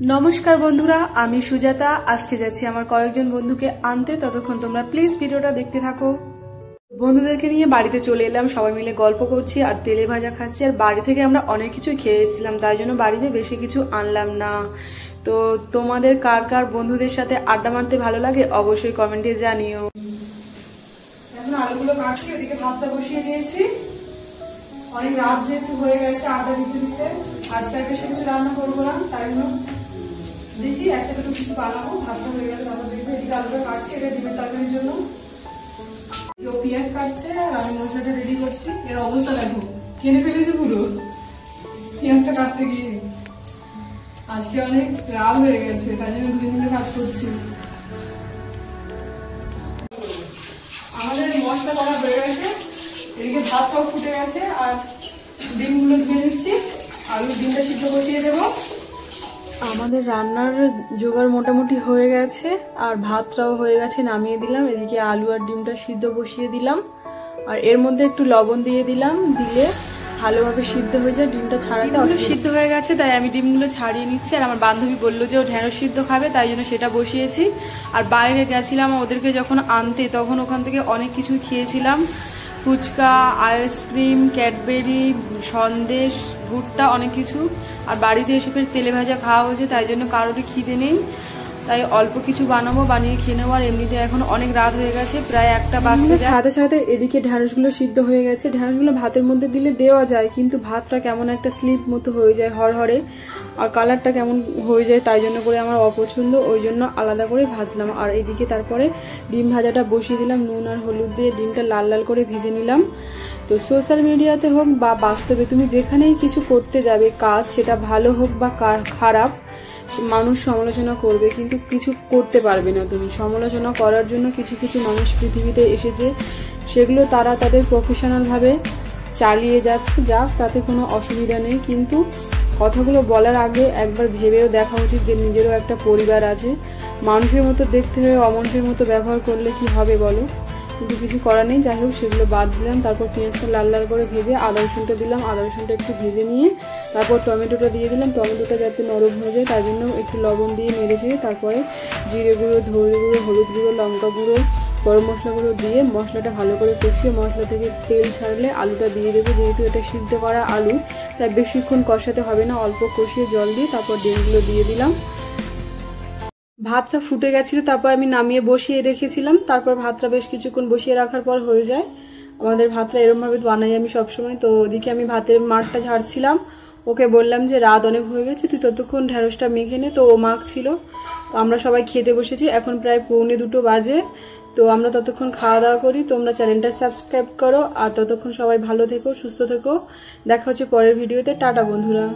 नमस्कार बंधुरा आमी सुजाता आज के जाচ্ছি আমার কয়েকজন বন্ধুকে আনতে ততক্ষণ তোমরা প্লিজ ভিডিওটা দেখতে থাকো। বন্ধুদেরকে নিয়ে বাড়িতে চলে এলাম, সবাই মিলে গল্প করছি আর তেলে ভাজা খাচ্ছি। আর বাড়ি থেকে আমরা অনেক কিছু খেয়ে এসেছিলাম, তাই জন্য বাড়িতে বেশি কিছু আনলাম না। তো তোমাদের কার কার বন্ধুদের সাথে আড্ডা মারতে ভালো লাগে অবশ্যই কমেন্টে জানিও। এখন আলুগুলো কাটছি, ওদিকে ভাতটা বসিয়ে দিয়েছি। অনেক রাত যেহেতু হয়ে গেছে আড্ডা দিতে দিতে আজকে আর বেশি কিছু রান্না করবো না, তাই জন্য দেখি একটা দুটো কিছু বানাবো। ভাতটা হয়ে গেলে তারপর দেখবো। এদিকে আলুটা কাটছি, এটা ডিমের তরকারির জন্য। পেঁয়াজ কাটছে আর আমি মশলাটা রেডি করছি। এর অবস্থা দেখো, কিনে ফেলেছি পুরো পেঁয়াজটা কাটতে গিয়ে। আজকে অনেক রাত হয়ে গেছে, তাই জন্য দুই মিনিটে কাজ করছি। আমাদের মশলা করা হয়ে গেছে, এদিকে ভাতটাও ফুটে গেছে আর ডিমগুলো ধুয়ে নিচ্ছি। আলুর ডিমটা সিদ্ধ বসিয়ে দেবো। আমাদের রান্নার জোগাড় মোটামুটি হয়ে গেছে আর ভাতটাও হয়ে গেছে, নামিয়ে দিলাম। এদিকে আলু আর ডিমটা সিদ্ধ বসিয়ে দিলাম আর এর মধ্যে একটু লবণ দিয়ে দিলাম, দিলে ভালোভাবে সিদ্ধ হয়ে যায়। ডিমটা ছাড়াতে অনেক সিদ্ধ হয়ে গেছে, তাই আমি ডিমগুলো ছাড়িয়ে নিচ্ছি। আর আমার বান্ধবী বললো যে ও ঢেঁড়স সিদ্ধ খাবে, তাই জন্য সেটা বসিয়েছি। আর বাইরে গেছিলাম ওদেরকে যখন আনতে, তখন ওখান থেকে অনেক কিছু খেয়েছিলাম। ফুচকা, আইসক্রিম, ক্যাডবেরি, সন্দেশ, ভুট্টা, অনেক কিছু। আর বাড়িতে এসে ফের তেলে ভাজা খাওয়া হয়েছে, তাই জন্য কারোরই খিদে নেই, তাই অল্প কিছু বানাবো, বানিয়ে খেয়ে নেবো। আর এমনিতে এখন অনেক রাত হয়ে গেছে, প্রায় 1টা বাজতে যায়। সাথে সাথে এদিকে ঢ্যাঁড়সগুলো সিদ্ধ হয়ে গেছে। ঢ্যাঁড়সগুলো ভাতের মধ্যে দিলে দেওয়া যায়, কিন্তু ভাতটা কেমন একটা স্লিপ মতো হয়ে যায় হরহরে, আর কালারটা কেমন হয়ে যায়, তাই জন্য করে আমার অপছন্দ, ওই জন্য আলাদা করে ভাজলাম। আর এদিকে তারপরে ডিম ভাজাটা বসিয়ে দিলাম, নুন আর হলুদ দিয়ে ডিমটা লাল লাল করে ভেজে নিলাম। তো সোশ্যাল মিডিয়াতে হোক বা বাস্তবে তুমি যেখানেই কিছু করতে যাবে কাজ, সেটা ভালো হোক বা খারাপ, মানুষ সমালোচনা করবে, কিন্তু কিছু করতে পারবে না তুমি। সমালোচনা করার জন্য কিছু কিছু মানুষ পৃথিবীতে এসেছে, সেগুলো তারা তাদের প্রফেশনালভাবে চালিয়ে যাচ্ছে, যাক, তাতে কোনো অসুবিধা নেই। কিন্তু কথাগুলো বলার আগে একবার ভেবেও দেখা উচিত যে নিজেরও একটা পরিবার আছে। মানুষের মতো দেখতে হয়ে অমানুষের মতো ব্যবহার করলে কি হবে বলো? কিন্তু কিছু করার নেই। যাই হোক, সেগুলো বাদ দিলাম। তারপর পেঁয়াজটা লাল লাল করে ভেজে আদা রসুনটা দিলাম। আদা রসুনটা একটু ভেজে নিয়ে তারপর টমেটোটা দিয়ে দিলাম। টমেটোটা যাতে নরম হয়ে যায় তার জন্য একটু লবণ দিয়ে নেড়েছে। তারপরে জিরে গুঁড়ো, ধনে গুঁড়ো, হলুদ গুঁড়ো, লঙ্কা গুঁড়ো, গরম মশলা গুঁড়ো দিয়ে মশলাটা ভালো করে কষিয়ে মশলা থেকে তেল ছাড়লে আলুটা দিয়ে দেবো। যেহেতু এটা সিদ্ধ করা আলু, তাই বেশিক্ষণ কষাতে হবে না, অল্প কষিয়ে জল দিয়ে তারপর ডিমগুলো দিয়ে দিলাম। ভাতটা ফুটে গেছিল, তারপর আমি নামিয়ে বসিয়ে রেখেছিলাম। তারপর ভাতটা বেশ কিছুক্ষণ বসিয়ে রাখার পর হয়ে যায়। আমাদের ভাতটা এরকম ভাবে বানাই আমি সবসময়। তো ওদিকে আমি ভাতের মাঠটা ঝাড়ছিলাম, ওকে বললাম যে রাত অনেক হয়ে গেছে, তুই ততক্ষণ ঢ্যাঁড়সটা মেখে নে। তো ও মাখছিল। তো আমরা সবাই খেতে বসেছি, এখন প্রায় 1:45 বাজে। তো আমরা ততক্ষণ খাওয়া দাওয়া করি। তোমরা চ্যানেলটা সাবস্ক্রাইব করো আর ততক্ষণ সবাই ভালো থেকো, সুস্থ থেকো। দেখা হচ্ছে পরের ভিডিওতে। টাটা বন্ধুরা।